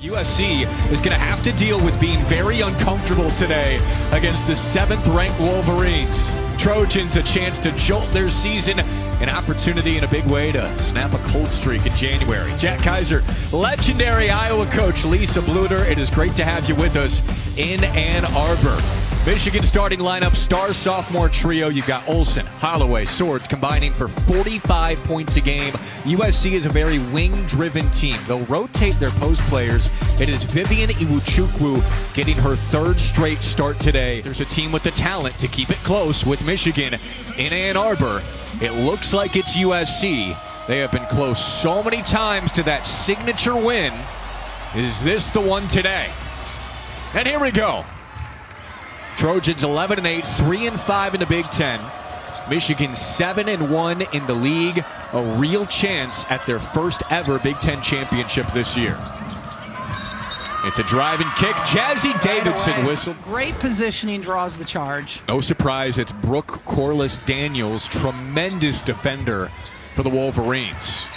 USC is going to have to deal with being very uncomfortable today against the 7th-ranked Wolverines. Trojans a chance to jolt their season, an opportunity in a big way to snap a cold streak in January. Jack Kaiser, legendary Iowa coach Lisa Bluter, it is great to have you with us in Ann Arbor. Michigan starting lineup, star sophomore trio. You've got Olson, Holloway, Swords combining for 45 points a game. USC is a very wing-driven team. They'll rotate their post players. It is Vivian Iwuchukwu getting her 3rd straight start today. There's a team with the talent to keep it close with Michigan in Ann Arbor. It looks like it's USC. They have been close so many times to that signature win. Is this the one today? And here we go. Trojans 11-8, 3-5 in the Big Ten. Michigan 7-1 in the league. A real chance at their first ever Big Ten championship this year. It's a drive and kick. Jazzy Davidson whistled. Great positioning, draws the charge. No surprise, it's Brooke Quarles Daniels, tremendous defender for the Wolverines.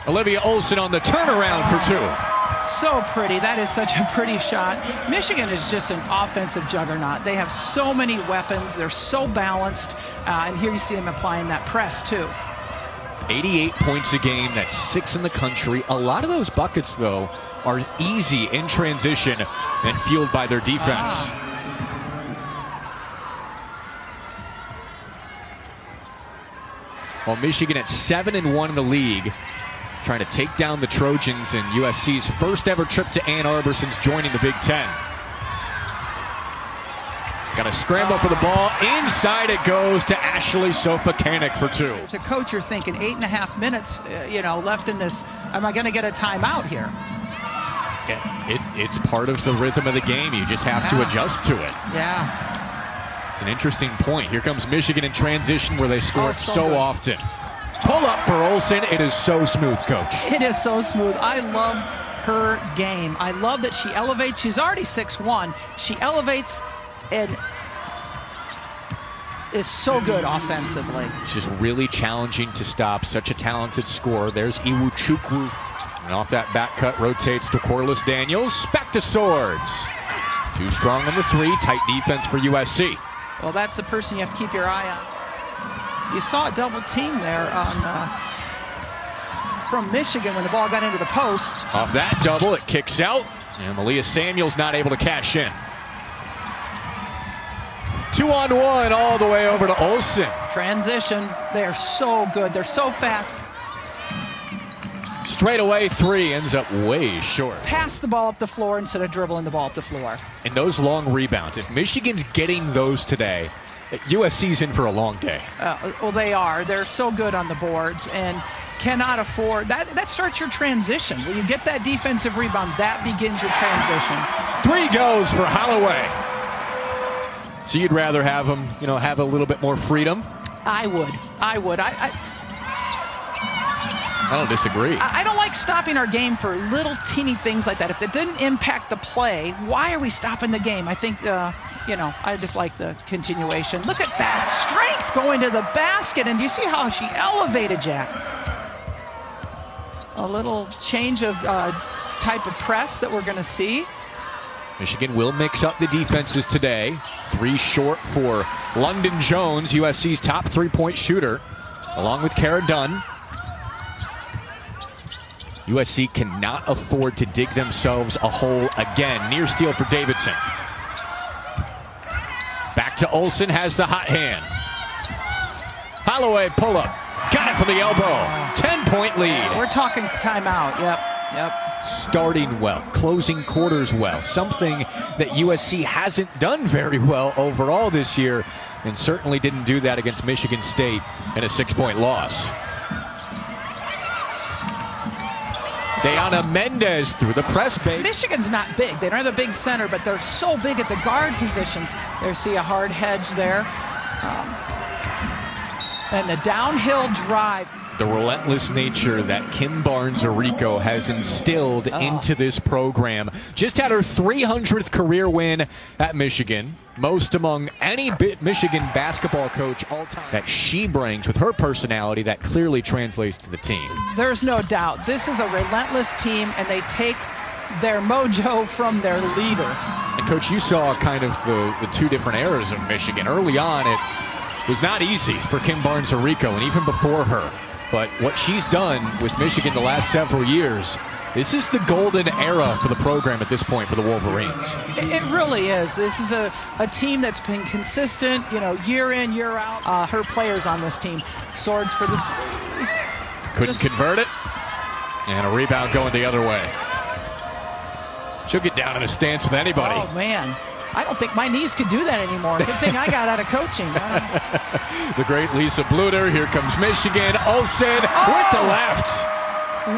Olivia Olson on the turnaround for 2. So pretty. That is such a pretty shot. Michigan is just an offensive juggernaut. They have so many weapons. They're so balanced. And here you see them applying that press, too. 88 points a game. That's 6th in the country. A lot of those buckets, though, are easy in transition and fueled by their defense. While Michigan at 7-1 in the league, trying to take down the Trojans in USC's first ever trip to Ann Arbor since joining the Big Ten. Got to scramble for the ball. Inside it goes to Ashley Sofilkanich for 2. As a coach, you're thinking 8.5 minutes, left in this. Am I going to get a timeout here? It's part of the rhythm of the game. You just have to adjust to it. Yeah. It's an interesting point. Here comes Michigan in transition where they score it so often. Pull up for Olson. It is so smooth, Coach. It is so smooth. I love her game. I love that she elevates. She's already 6'1". She elevates and is so good offensively. It's just really challenging to stop such a talented scorer. There's Iwuchukwu. And off that back cut, rotates to Quarles Daniels. Back to Swords. Too strong on the 3. Tight defense for USC. Well, that's the person you have to keep your eye on. You saw a double team there from Michigan when the ball got into the post. Off that double, it kicks out, and Malia Samuel's not able to cash in. 2-on-1 all the way over to Olson. Transition. They are so good. They're so fast. Straight away 3 ends up way short. Pass the ball up the floor instead of dribbling the ball up the floor. And those long rebounds, if Michigan's getting those today, USC's in for a long day. Well, they are. They're so good on the boards and cannot afford that. That starts your transition. When you get that defensive rebound, that begins your transition. 3 goes for Holloway. So you'd rather have them, have a little bit more freedom? I would. I don't disagree. I don't like stopping our game for little teeny things like that. If it didn't impact the play, why are we stopping the game? I think, I just like the continuation. Look at that strength going to the basket. And do you see how she elevated Jack? A little change of type of press that we're going to see. Michigan will mix up the defenses today. 3 short for London Jones, USC's top 3-point shooter, along with Kara Dunn. USC cannot afford to dig themselves a hole again. Near steal for Davidson. Back to Olson, has the hot hand. Holloway pull-up. Got it from the elbow. 10-point lead. We're talking timeout. Yep. Starting well, closing quarters well. Something that USC hasn't done very well overall this year, and certainly didn't do that against Michigan State in a 6-point loss. Diana Mendez through the press bait. Michigan's not big. They don't have a big center, but they're so big at the guard positions. There, see a hard hedge there. And the downhill drive. the relentless nature that Kim Barnes-Arico has instilled into this program. Just had her 300th career win at Michigan, most among any Michigan basketball coach all time. That she brings with her personality that clearly translates to the team. There's no doubt. This is a relentless team, and they take their mojo from their leader. And Coach, you saw kind of the two different eras of Michigan. Early on, it was not easy for Kim Barnes-Arico, and even before her. But what she's done with Michigan the last several years, this is the golden era for the program at this point for the Wolverines. It really is. This is a team that's been consistent, year in, year out. Her players on this team. Swords for the three. Couldn't convert it. And a rebound going the other way. She'll get down in a stance with anybody. Oh, man. I don't think my knees could do that anymore. Good thing I got out of coaching. The great Lisa Bluter. Here comes Michigan. Olson with the left.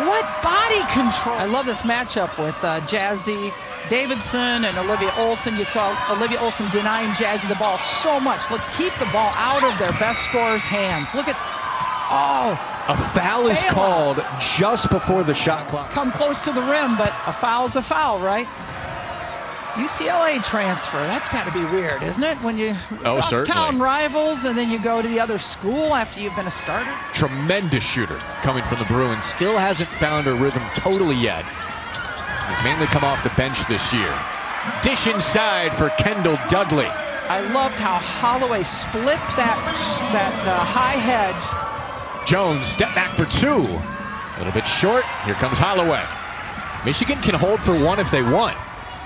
What body control. I love this matchup with Jazzy Davidson and Olivia Olson. You saw Olivia Olson denying Jazzy the ball so much. Let's keep the ball out of their best scorer's hands. Look at, a foul is called just before the shot clock. Come close to the rim, but a foul's a foul, right? UCLA transfer. That's got to be weird, isn't it? When you town rivals and then you go to the other school after you've been a starter. Tremendous shooter coming from the Bruins. Still hasn't found her rhythm totally yet. He's mainly come off the bench this year. Dish inside for Kendall Dudley. I loved how Holloway split that high hedge. Jones step back for two. A little bit short. Here comes Holloway. Michigan can hold for one if they want.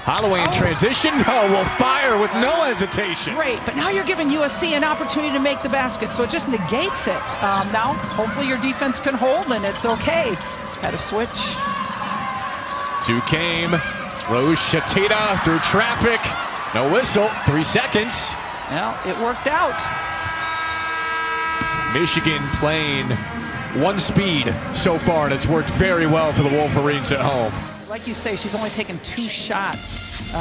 Holloway in transition will fire with no hesitation. Great, but now you're giving USC an opportunity to make the basket, so it just negates it. Now, hopefully your defense can hold, and it's okay. Had a switch. Two came. Rose Shatita through traffic. No whistle. 3 seconds. Well, it worked out. Michigan playing one speed so far, and it's worked very well for the Wolverines at home. Like you say, she's only taken 2 shots.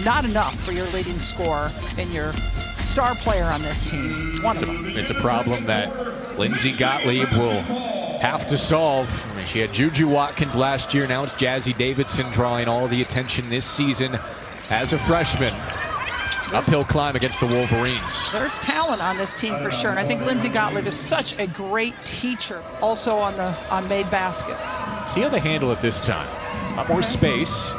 Not enough for your leading scorer and your star player on this team. One of them. It's a problem that Lindsey Gottlieb will have to solve. I mean, she had Juju Watkins last year. Now it's Jazzy Davidson drawing all the attention this season as a freshman. Uphill climb against the Wolverines. There's talent on this team for sure, and I think Lindsey Gottlieb is such a great teacher. Also on made baskets. See how they handle it this time. A lot more space.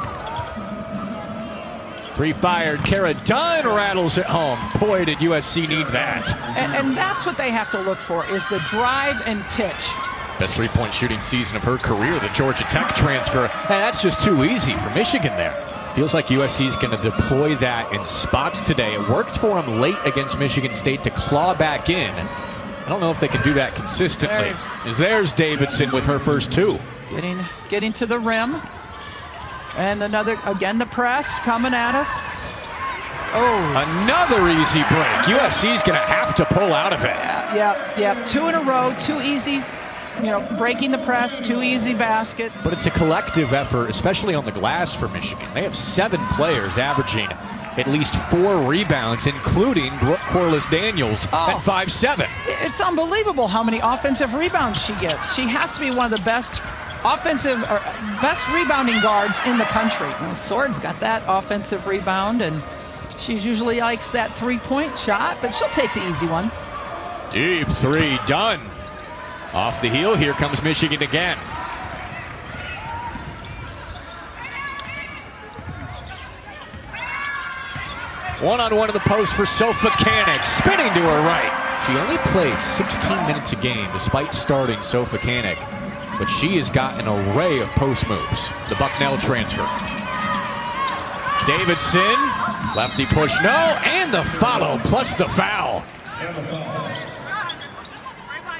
3 fired. Kara Dunn rattles it home. Boy, did USC need that. And that's what they have to look for, is the drive and pitch. Best 3-point shooting season of her career, the Georgia Tech transfer. And that's just too easy for Michigan there. Feels like USC is going to deploy that in spots today. It worked for them late against Michigan State to claw back in. I don't know if they can do that consistently. There's Davidson with her first 2. Getting to the rim. And again, the press coming at us. Another easy break. USC's going to have to pull out of it. Yeah. 2 in a row, 2 easy, breaking the press, 2 easy baskets. But it's a collective effort, especially on the glass for Michigan. They have 7 players averaging at least 4 rebounds, including Brooke Quarles Daniels at 5'7". It's unbelievable how many offensive rebounds she gets. She has to be one of the best rebounding guards in the country. Swords got that offensive rebound, and she usually likes that 3-point shot, but she'll take the easy one. Deep 3 done. Off the heel, here comes Michigan again. One-on-one to the post for Sofilkanich, spinning to her right. She only plays 16 minutes a game despite starting Sofilkanich, but she has got an array of post moves. The Bucknell transfer. Davidson, lefty push, no, and the follow, plus the foul.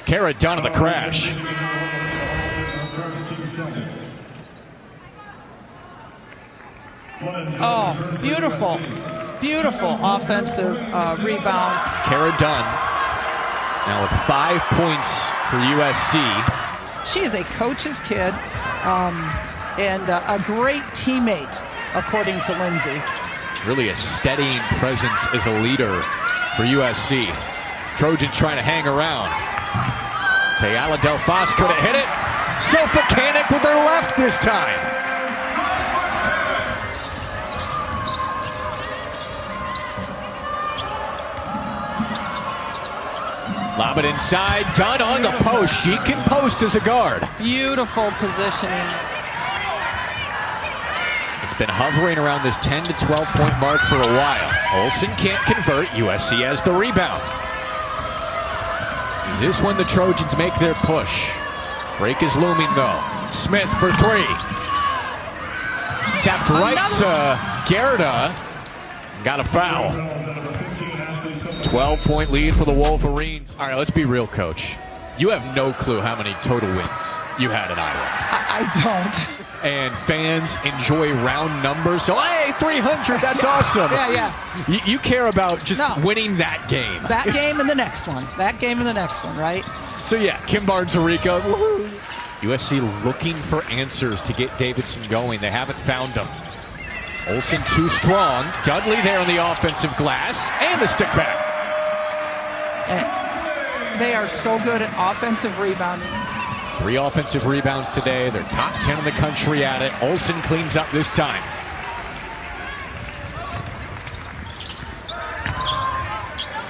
Kara Dunn on the crash. Oh, beautiful. Beautiful offensive rebound. Kara Dunn now with 5 points for USC. She is a coach's kid and a great teammate, according to Lindsey. Really a steadying presence as a leader for USC. Trojans trying to hang around. Tayala Delfos could have hit it. Sofilkanich with her left this time. Lob it inside, Dunn on the post. She can post as a guard. Beautiful positioning. It's been hovering around this 10 to 12 point mark for a while. Olson can't convert. USC has the rebound. Is this when the Trojans make their push? Break is looming though. Smith for three. Tapped right to Gerda. Got a foul. 12-point lead for the Wolverines. All right, let's be real, Coach. You have no clue how many total wins you had in Iowa. I don't. And fans enjoy round numbers. So, hey, 300, that's awesome. Yeah. You care about just winning that game. That game and the next one. That game and the next one, right? So, yeah, Kim Barnes-Arica. USC looking for answers to get Davidson going. They haven't found them. Olson too strong. Dudley there on the offensive glass. And the stick back. And they are so good at offensive rebounding. 3 offensive rebounds today. They're top 10 in the country at it. Olson cleans up this time.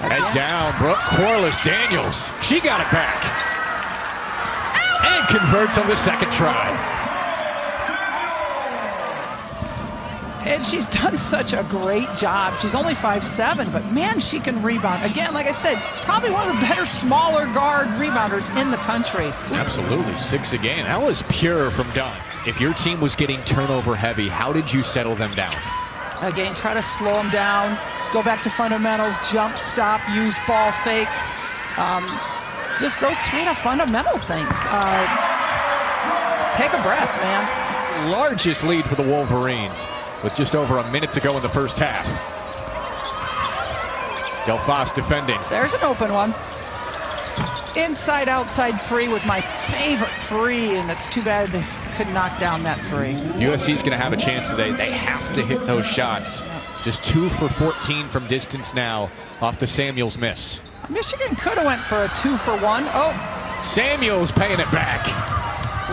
Head down, Brooke Quarles Daniels. She got it back. And converts on the second try. And she's done such a great job. She's only 5'7", but man, she can rebound. Again, like I said, probably one of the better smaller guard rebounders in the country. Absolutely, 6 a game. That was pure from Dunn. If your team was getting turnover heavy, how did you settle them down? Again, try to slow them down, go back to fundamentals, jump, stop, use ball fakes. Just those kind of fundamental things. Take a breath, man. Largest lead for the Wolverines with just over a minute to go in the first half. Delfos defending. There's an open one. Inside, outside three was my favorite three, and it's too bad they could knock down that three. USC's going to have a chance today. They have to hit those shots. Just 2 for 14 from distance now off the Samuels miss. Michigan could have went for a 2 for 1. Oh. Samuels paying it back.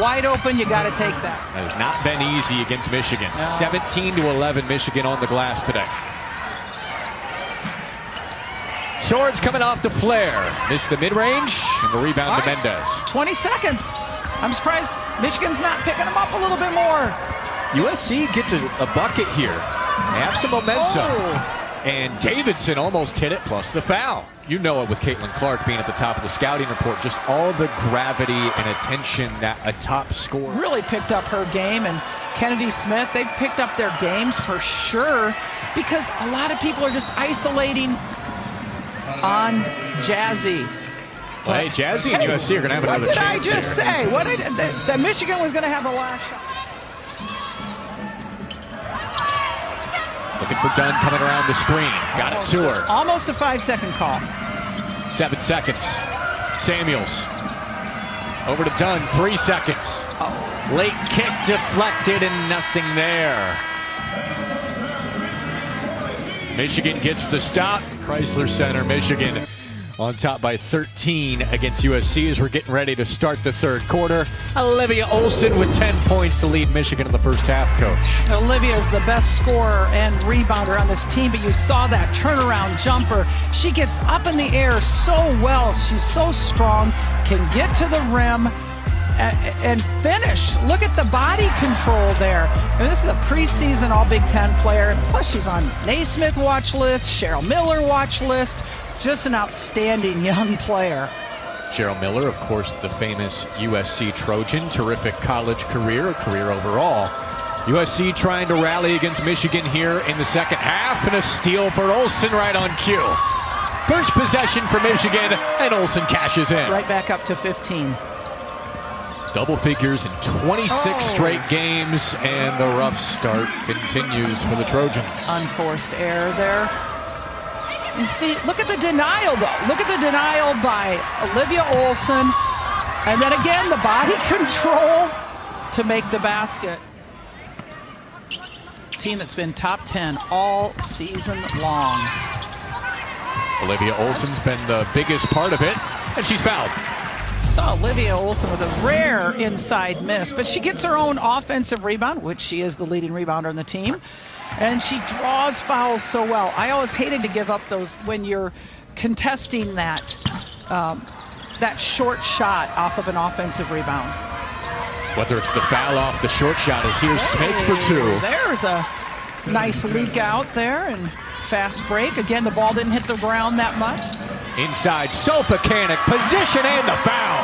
Wide open, you got to take that. That has not been easy against Michigan. No. 17-11 Michigan on the glass today. Swords coming off the flare. Missed the mid-range, and the rebound to Mendez. 20 seconds. I'm surprised Michigan's not picking them up a little bit more. USC gets a bucket here. They have some momentum. Oh. And Davidson almost hit it, plus the foul. You know it with Caitlin Clark being at the top of the scouting report. Just all the gravity and attention that a top scorer really picked up her game. And Kennedy Smith, they've picked up their games for sure, because a lot of people are just isolating on Jazzy. Well, hey, Jazzy and USC are going to have another chance. What did I just say? That Michigan was going to have the last shot. Looking for Dunn coming around the screen. Got it to her. Almost a 5-second call. 7 seconds. Samuels. Over to Dunn. 3 seconds. Late kick deflected and nothing there. Michigan gets the stop. Crisler Center, Michigan on top by 13 against USC as we're getting ready to start the third quarter. Olivia Olson with 10 points to lead Michigan in the first half, Coach. Olivia is the best scorer and rebounder on this team, but you saw that turnaround jumper. She gets up in the air so well. She's so strong, can get to the rim and finish. Look at the body control there. I mean, this is a preseason All Big Ten player. Plus, she's on Naismith watch list, Cheryl Miller watch list. Just an outstanding young player. Cheryl Miller, of course, the famous USC Trojan. Terrific college career, a career overall. USC trying to rally against Michigan here in the second half, and a steal for Olson right on cue. First possession for Michigan, and Olson cashes in. Right back up to 15. Double figures in 26 straight games, and the rough start continues for the Trojans. Unforced error there. You see, look at the denial, though. Look at the denial by Olivia Olson. And then again, the body control to make the basket. Team that's been top 10 all season long. Olivia Olson's been the biggest part of it, and she's fouled. Saw Olivia Olson with a rare inside miss, but she gets her own offensive rebound, which she is the leading rebounder on the team, and she draws fouls so well. I always hated to give up those when you're contesting that that short shot off of an offensive rebound. Whether it's the foul off the short shot, is here's Smith for two. There's a nice leak out there and fast break. Again, the ball didn't hit the ground that much. Inside, Sofilkanich, position and the foul.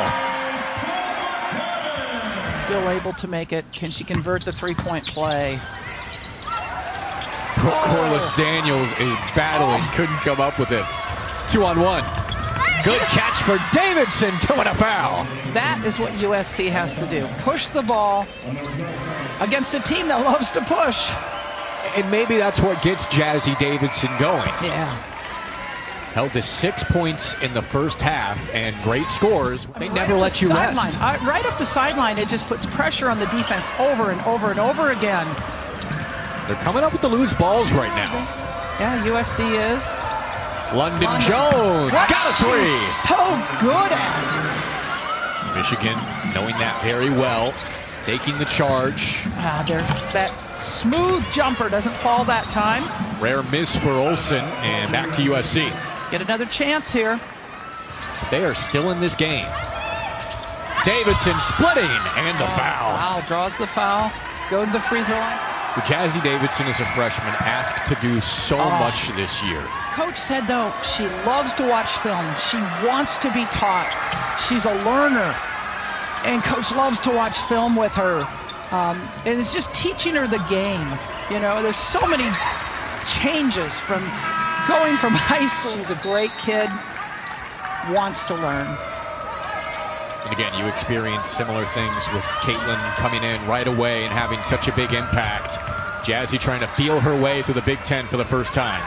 Still able to make it. Can she convert the three-point play? Brooke Quarles Daniels is battling, couldn't come up with it. 2-on-1. Good catch for Davidson, 2 and a foul. That is what USC has to do. Push the ball against a team that loves to push. And maybe that's what gets Jazzy Davidson going. Yeah. Held to 6 points in the first half and great scores. They never let you rest. Right up the sideline, it just puts pressure on the defense over and over and over again. They're coming up with the loose balls right now. Yeah, USC is. London Jones got a three. She's so good at. Michigan knowing that very well, taking the charge. That smooth jumper doesn't fall that time. Rare miss for Olson, and back to USC. Get another chance here. They are still in this game. Davidson splitting, and the foul. Wow, draws the foul. Go to the free throw line. So Jazzy Davidson is a freshman, asked to do so much this year. Coach said, though, she loves to watch film. She wants to be taught. She's a learner. And Coach loves to watch film with her. And it's just teaching her the game. You know, there's so many changes from going from high school. She's a great kid, wants to learn. And again, you experience similar things with Caitlin coming in right away and having such a big impact. Jazzy trying to feel her way through the Big Ten for the first time.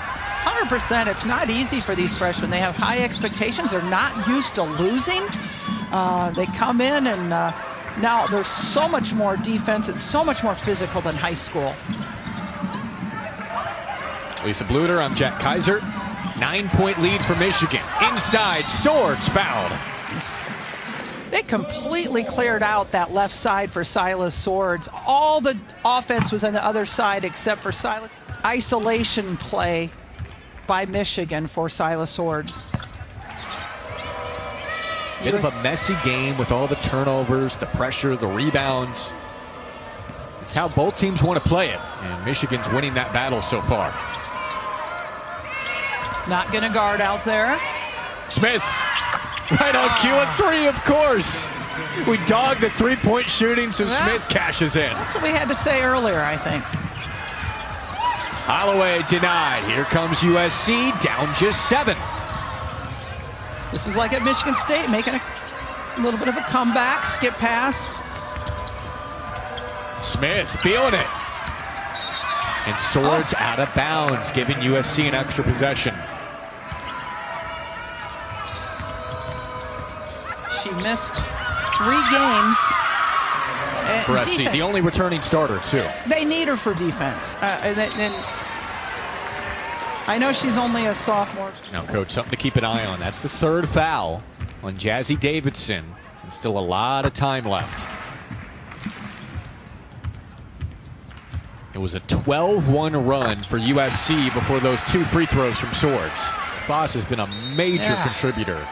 100%. It's not easy for these freshmen. They have high expectations. They're not used to losing. They come in and now there's so much more defense and so much more physical than high school. Lisa Bluter, I'm Jack Kaiser. 9-point lead for Michigan. Inside, Swords fouled. They completely cleared out that left side for Syla Swords. All the offense was on the other side except for Syla. Isolation play by Michigan for Syla Swords. Bit of a messy game with all the turnovers, the pressure, the rebounds. It's how both teams want to play it, and Michigan's winning that battle so far. Not going to guard out there. Smith, right on cue, a three, of course. We dogged the three-point shooting, so Smith cashes in. That's what we had to say earlier, I think. Holloway denied. Here comes USC, down just 7. This is like at Michigan State, making a little bit of a comeback, skip pass. Smith feeling it. And Swords out of bounds, giving USC an extra possession. She missed 3 games. For SC, defense, the only returning starter, too. They need her for defense. And I know she's only a sophomore. Now, Coach, something to keep an eye on. That's the 3rd foul on Jazzy Davidson. And still a lot of time left. It was a 12-1 run for USC before those 2 free throws from Swords. Foss has been a major contributor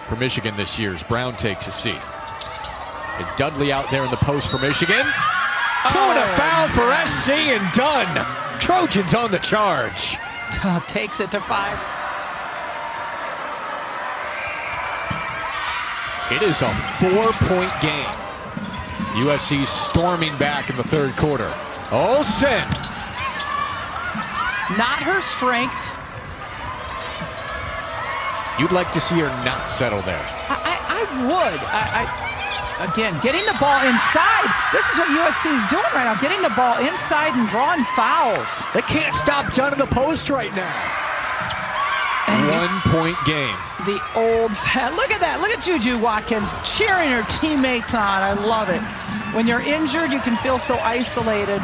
for Michigan this year as Brown takes a seat. It's Dudley out there in the post for Michigan. 2 and a foul for SC and done. Trojans on the charge. Takes it to 5. It is a 4-point game. USC storming back in the 3rd quarter. Olson. Not her strength. You'd like to see her not settle there. I would. Again, getting the ball inside. This is what USC is doing right now. Getting the ball inside and drawing fouls. They can't stop Dunn in the post right now. 1-point game. The old look at that. Look at Juju Watkins cheering her teammates on. I love it. When you're injured, you can feel so isolated.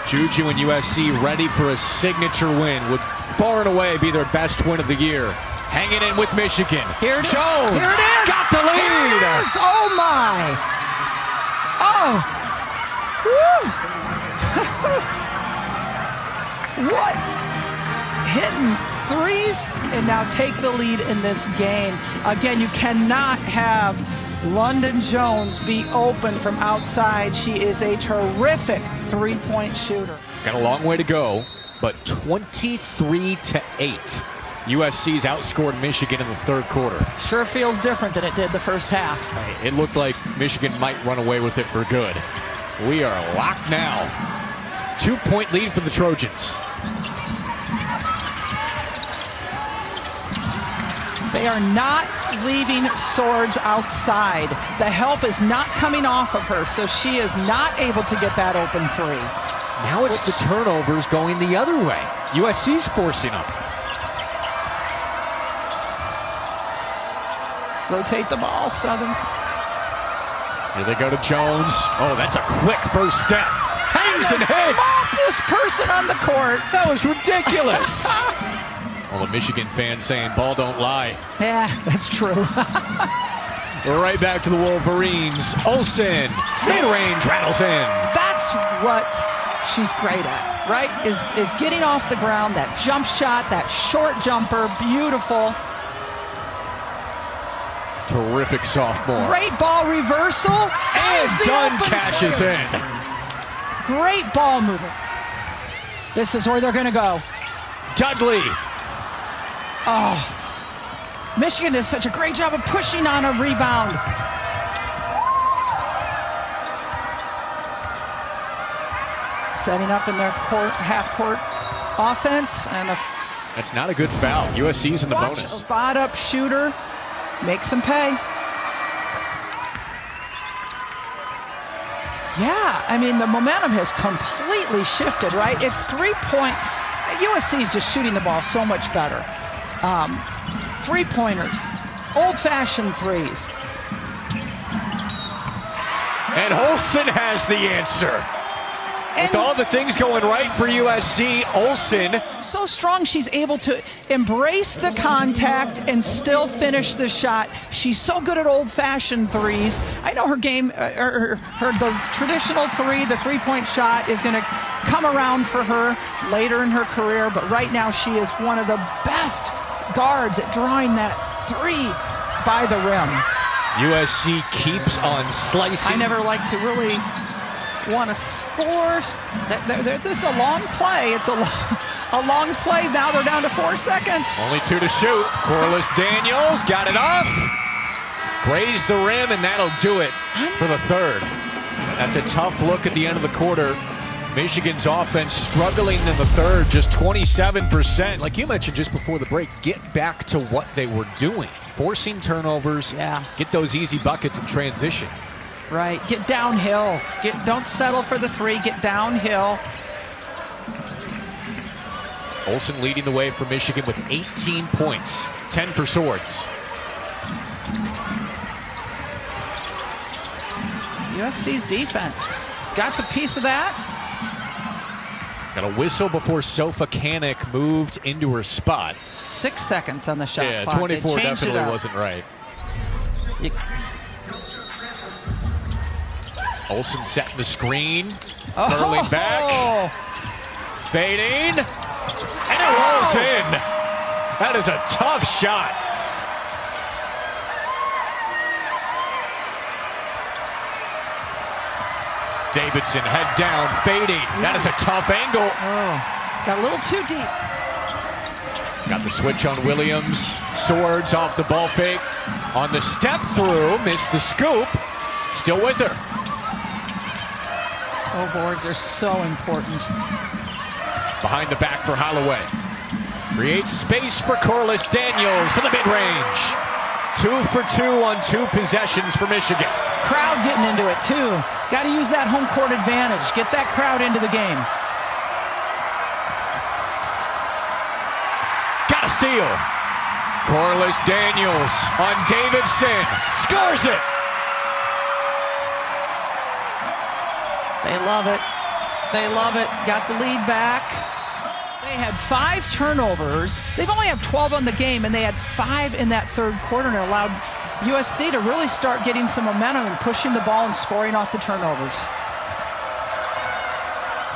Juju and USC ready for a signature win. Would far and away be their best win of the year hanging in with Michigan. Here it is. Jones Here it is. got the lead. Here it is. Oh, my. Oh. Woo. What? Hitting threes and now take the lead in this game. Again, you cannot have London Jones be open from outside. She is a terrific three-point shooter. Got a long way to go, but 23-8. USC's outscored Michigan in the third quarter. Sure feels different than it did the first half. It looked like Michigan might run away with it for good. We are locked now. 2-point lead for the Trojans. They are not leaving Swords outside. The help is not coming off of her, so she is not able to get that open three. Now it's the turnovers going the other way. USC's forcing them. Rotate the ball, Southern. Here they go to Jones. Oh, that's a quick first step. Hangs and hits. Smartest person on the court. That was ridiculous. All the Michigan fans saying, ball don't lie. Yeah, that's true. We're right back to the Wolverines. Olson, mid-range, rattles in. That's what she's great at, right? Is getting off the ground, that jump shot, that short jumper, beautiful. Terrific sophomore. Great ball reversal. And Dunn catches in. Great ball movement. This is where they're going to go. Dudley. Oh, Michigan does such a great job of pushing on a rebound. Setting up in their half-court offense. And that's not a good foul. USC's in the bonus. A spot-up shooter. Makes them pay. Yeah, I mean, the momentum has completely shifted, right? It's 3-point. USC is just shooting the ball so much better. Three-pointers, old-fashioned threes. And Olson has the answer. With all the things going right for USC, Olson. So strong, she's able to embrace the contact and still finish the shot. She's so good at old-fashioned threes. I know her game, the traditional three, the three-point shot is going to come around for her later in her career, but right now she is one of the best guards at drawing that three by the rim. USC keeps on slicing. I never like to really want to score. This is a long play. It's a long play. Now they're down to 4 seconds. Only 2 to shoot. Quarles Daniels got it off. Grazed the rim, and that'll do it for the third. That's a tough look at the end of the quarter. Michigan's offense struggling in the third, just 27%. Like you mentioned just before the break, get back to what they were doing. Forcing turnovers, get those easy buckets in transition. Right, get downhill. Don't settle for the three, get downhill. Olson leading the way for Michigan with 18 points, 10 for Swords. USC's defense got a piece of that. Got a whistle before Sofilkanich moved into her spot. 6 seconds on the shot clock. 24 definitely wasn't right. Olson setting the screen, curling back, fading, and it rolls in. That is a tough shot. Davidson head down, fading. That is a tough angle. Got a little too deep. Got the switch on Williams. Swords off the ball fake. On the step through, missed the scoop. Still with her. Boards are so important. Behind the back for Holloway. Creates space for Quarles Daniels for the mid-range. 2 for 2 on 2 possessions for Michigan. Crowd getting into it too. Got to use that home court advantage. Get that crowd into the game. Got a steal. Quarles Daniels on Davidson. Scores it. They love it. They love it. Got the lead back. They had 5 turnovers. They've only have 12 on the game, and they had 5 in that third quarter, and it allowed USC to really start getting some momentum and pushing the ball and scoring off the turnovers.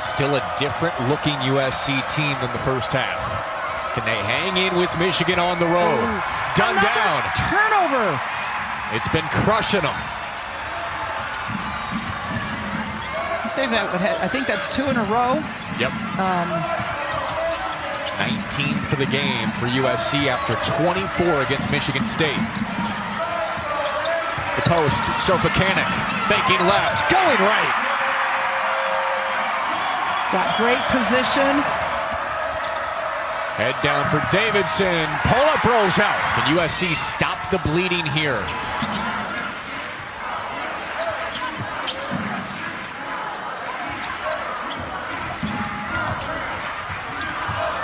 Still a different-looking USC team than the first half. Can they hang in with Michigan on the road? Done down. Turnover. It's been crushing them. I think that's 2 in a row. Yep. 19 for the game for USC after 24 against Michigan State. The post, Sofilkanich, faking left, going right. Got great position. Head down for Davidson. Pull-up rolls out. Can USC stop the bleeding here?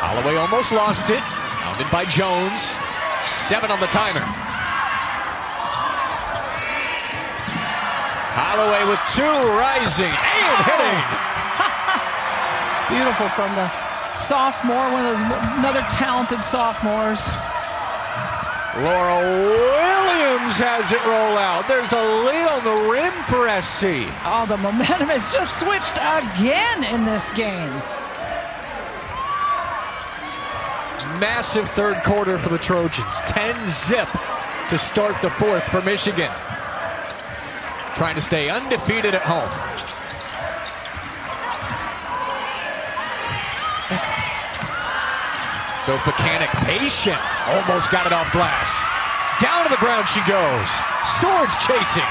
Holloway almost lost it. Pounded by Jones. 7 on the timer. Holloway with 2 rising and hitting. Beautiful from the sophomore, one of those another talented sophomores. Laura Williams has it roll out. There's a lead on the rim for SC. Oh, the momentum has just switched again in this game. Massive third quarter for the Trojans. 10-zip to start the fourth for Michigan. Trying to stay undefeated at home. Sofilkanich patient. Almost got it off glass. Down to the ground she goes. Swords chasing.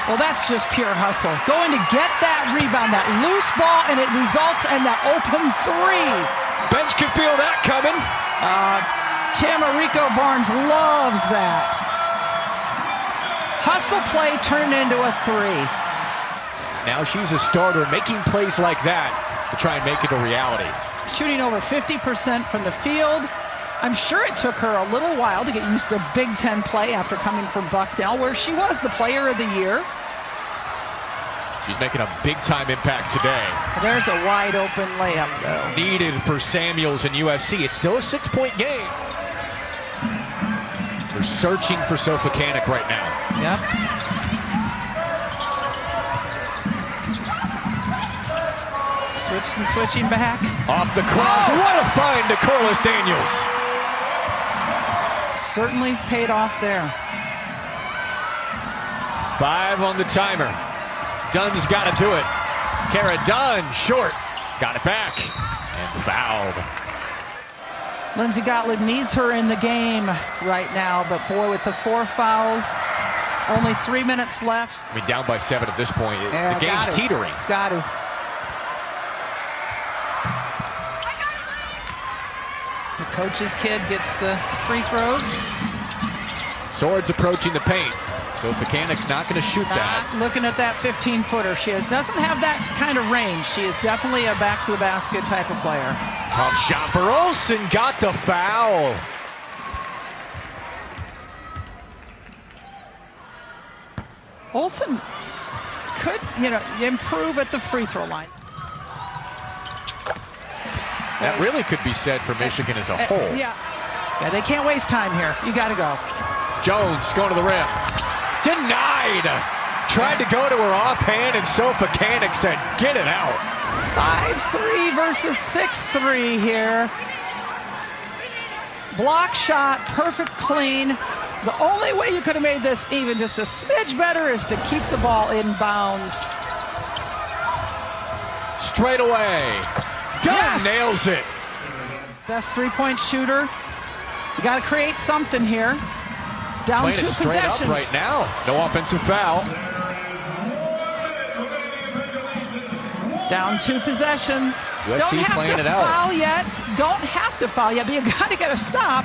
Well, that's just pure hustle. Going to get that rebound, that loose ball, and it results in that open 3. Bench can feel that coming. Camarico Barnes loves that. Hustle play turned into a 3. Now she's a starter, making plays like that to try and make it a reality. Shooting over 50% from the field. I'm sure it took her a little while to get used to Big Ten play after coming from Bucknell, where she was the player of the year. She's making a big-time impact today. There's a wide-open layup, though. Needed for Samuels and USC. It's still a 6-point game. They're searching for Sofilkanich right now. Yep. Switching back. Off the cross. Oh. What a find to Quarles Daniels. Certainly paid off there. 5 on the timer. Dunn's got to do it. Kara Dunn, short. Got it back. And fouled. Lindsay Gottlieb needs her in the game right now, but boy, with the 4 fouls, only 3 minutes left. I mean, down by 7 at this point. Yeah, the game's teetering. Got to. The coach's kid gets the free throws. Swords approaching the paint. Sofilkanich's not going to shoot that. Looking at that 15-footer. She doesn't have that kind of range. She is definitely a back-to-the-basket type of player. Tough shot for Olson. Got the foul. Olson could, improve at the free throw line. That really could be said for Michigan as a whole. Yeah, they can't waste time here. You got to go. Jones going to the rim. Denied. Tried to go to her offhand, and Sofilkanich said, get it out. 5-3 versus 6-3 here. Block shot, perfect clean. The only way you could have made this even just a smidge better is to keep the ball in bounds. Straight away. Dunn nails it. Best 3-point shooter. You got to create something here. Down Playing 2 it straight possessions. up right now. No offensive foul. Down 2 possessions. USC's playing it out. Foul yet. Don't have to foul yet, but you got to get a stop.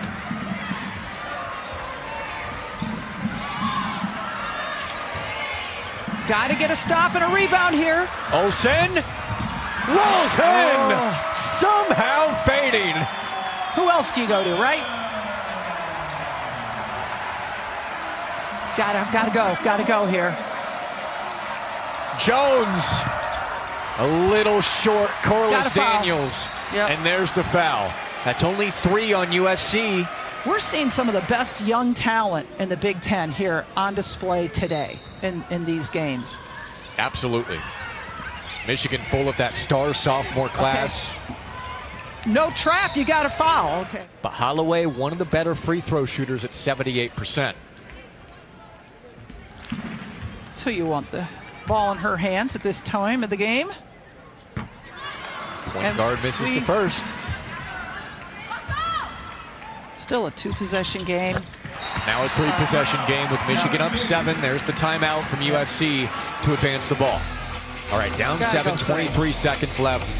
Got to get a stop and a rebound here. Olson rolls in. Somehow fading. Who else do you go to, right? Gotta go here. Jones, a little short. Quarles Daniels, Yep. and there's the foul. That's only 3 on USC. We're seeing some of the best young talent in the Big Ten here on display today in these games. Absolutely. Michigan full of that star sophomore class. Okay. No trap, you got to foul. Okay. But Holloway, one of the better free throw shooters at 78%. So you want the ball in her hands at this time of the game. Point guard misses the first. Still a 2-possession game. Now a 3-possession game with Michigan up 7. There's the timeout from USC to advance the ball. All right, down 7, 23 seconds left.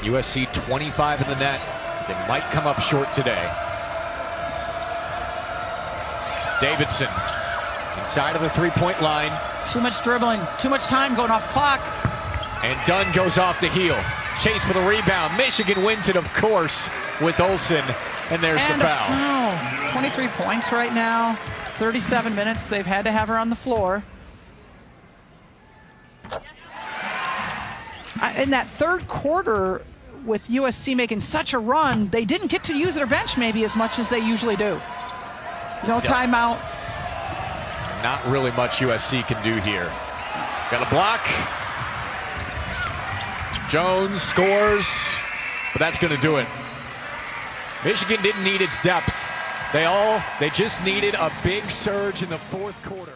USC 25 in the net. They might come up short today. Davidson inside of the 3-point line. Too much dribbling, too much time going off the clock. And Dunn goes off the heel. Chase for the rebound. Michigan wins it, of course, with Olson. And there's the foul. 23 points right now. 37 minutes. They've had to have her on the floor. In that third quarter, with USC making such a run, they didn't get to use their bench maybe as much as they usually do. No timeout. Not really much USC can do here. Got a block. Jones scores, but that's going to do it. Michigan didn't need its depth. They just needed a big surge in the fourth quarter.